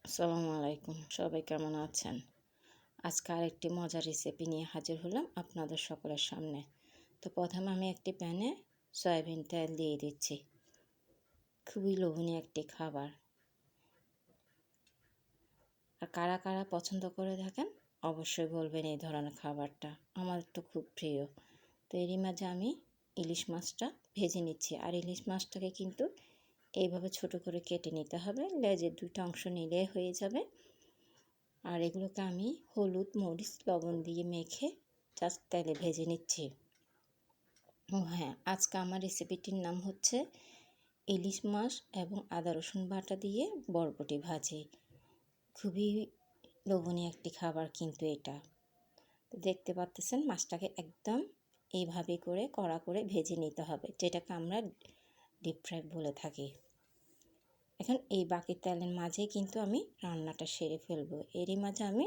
আসসালামু আলাইকুম, সবাই কেমন আছেন? আজকে আরেকটি মজার রেসিপি নিয়ে হাজির হলাম আপনাদের সকলের সামনে। তো প্রথমে আমি একটি প্যানে সয়াবিন তেল দিয়ে দিচ্ছি। খুবই লোভনীয় একটি খাবার। আর কারা কারা পছন্দ করে থাকেন অবশ্যই বলবেন এই ধরনের খাবারটা। আমার তো খুব প্রিয়। তো এরই মাঝে আমি ইলিশ মাছটা ভেজে নিচ্ছি। আর ইলিশ মাছটাকে কিন্তু এইভাবে ছোট করে কেটে নিতে হবে। লেজের দুটো অংশ নিলে হয়ে যাবে। আর এগুলোকে আমি হলুদ, মরিচ, লবণ দিয়ে মেখে জাস্ট তেলে ভেজে নিচ্ছি। ও হ্যাঁ, আজকে আমার রেসিপিটির নাম হচ্ছে ইলিশ মাছ এবং আদা রসুন বাটা দিয়ে বরবটি ভাজি। খুবই লোভনীয় একটি খাবার কিন্তু এটা। দেখতে পাচ্ছেন মাছটাকে একদম এইভাবে করে কড়া করে ভেজে নিতে হবে, যেটাকে আমরা ডিপ ফ্রাই বলে থাকি। এখন এই বাকি তেলের মাঝেই কিন্তু আমি রান্নাটা সেরে ফেলবো। এরই মাঝে আমি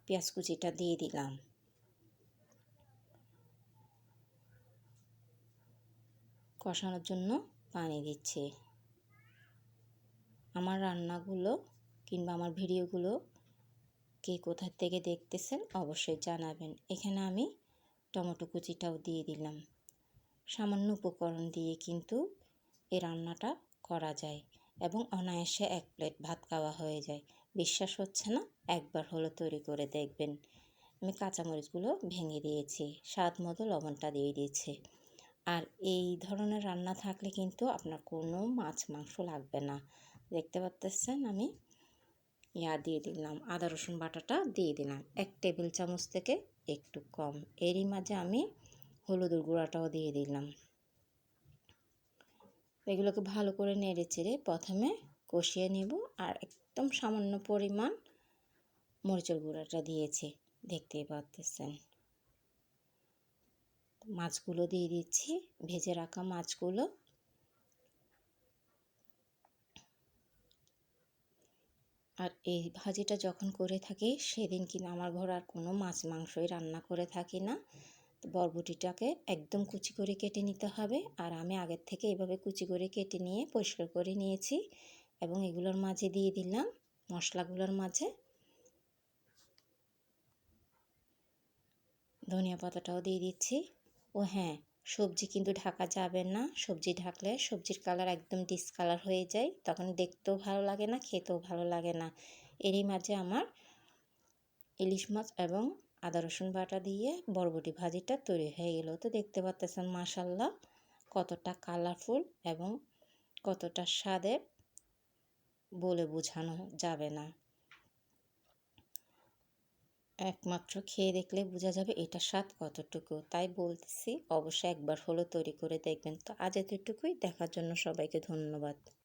পেঁয়াজ কুচিটা দিয়ে দিলাম। কষানোর জন্য পানি দিচ্ছি। আমার রান্নাগুলো কিংবা আমার ভিডিওগুলো কে কোথা থেকে দেখতেছেন অবশ্যই জানাবেন। এখানে আমি টমেটো কুচিটাও দিয়ে দিলাম। সামান্য উপকরণ দিয়ে কিন্তু এই রান্নাটা করা যায় এবং অনায়াসে 1 প্লেট ভাত খাওয়া হয়ে যায়। বিশ্বাস হচ্ছে না? একবার হলো তৈরি করে দেখবেন। আমি কাঁচামরিচগুলো ভেঙে দিয়েছি, স্বাদ মতো লবণটা দিয়ে দিয়েছি। আর এই ধরনের রান্না থাকলে কিন্তু আপনার কোনো মাছ মাংস লাগবে না। দেখতে পাচ্ছেন আমি দিয়ে দিলাম, আদা রসুন বাটাটা দিয়ে দিলাম 1 টেবিল চামচ থেকে একটু কম। এরই মাঝে আমি হলুদের গুঁড়াটাও দিয়ে দিলাম। এগুলোকে ভালো করে নেড়ে চেড়ে প্রথমে কষিয়ে নেব। আর একদম সামান্য পরিমাণ মরিচের গুঁড়াটা দিয়েছি, দেখতেই পাচ্ছেন। মাছগুলো দিয়ে দিচ্ছি, ভেজে রাখা মাছগুলো। আর এই ভাজিটা যখন করে থাকি সেদিন কিন্তু আমার ঘরে আর কোনো মাছ মাংসই রান্না করে থাকি না। বরবটিটাকে একদম কুচি করে কেটে নিতে হবে। আর আমি আগের থেকে এভাবে কুচি করে কেটে নিয়ে পরিষ্কার করে নিয়েছি এবং এগুলোর মাঝে দিয়ে দিলাম মশলাগুলোর মাঝে ধনিয়া পাতাটাও দিয়ে দিচ্ছি। ও হ্যাঁ, সবজি কিন্তু ঢাকা যাবে না। সবজি ঢাকলে সবজির কালার একদম ডিসকালার হয়ে যায়, তখন দেখতেও ভালো লাগে না, খেতেও ভালো লাগে না। এরই মাঝে আমার ইলিশ মাছ এবং আদা রসুন বাটা দিয়ে বরবটি ভাজিটা তৈরি হয়ে গেল। তো দেখতে পাচ্ছেন মাশাআল্লাহ কতটা কালারফুল এবং কতটা স্বাদের, বলে বোঝানো যাবে না। একমাত্র খেয়ে দেখলে বোঝা যাবে এটার স্বাদ কতটুকু। তাই বলতেছি অবশ্যই একবার হলেও তৈরি করে দেখবেন। তো আজ এতটুকুই, দেখার জন্য সবাইকে ধন্যবাদ।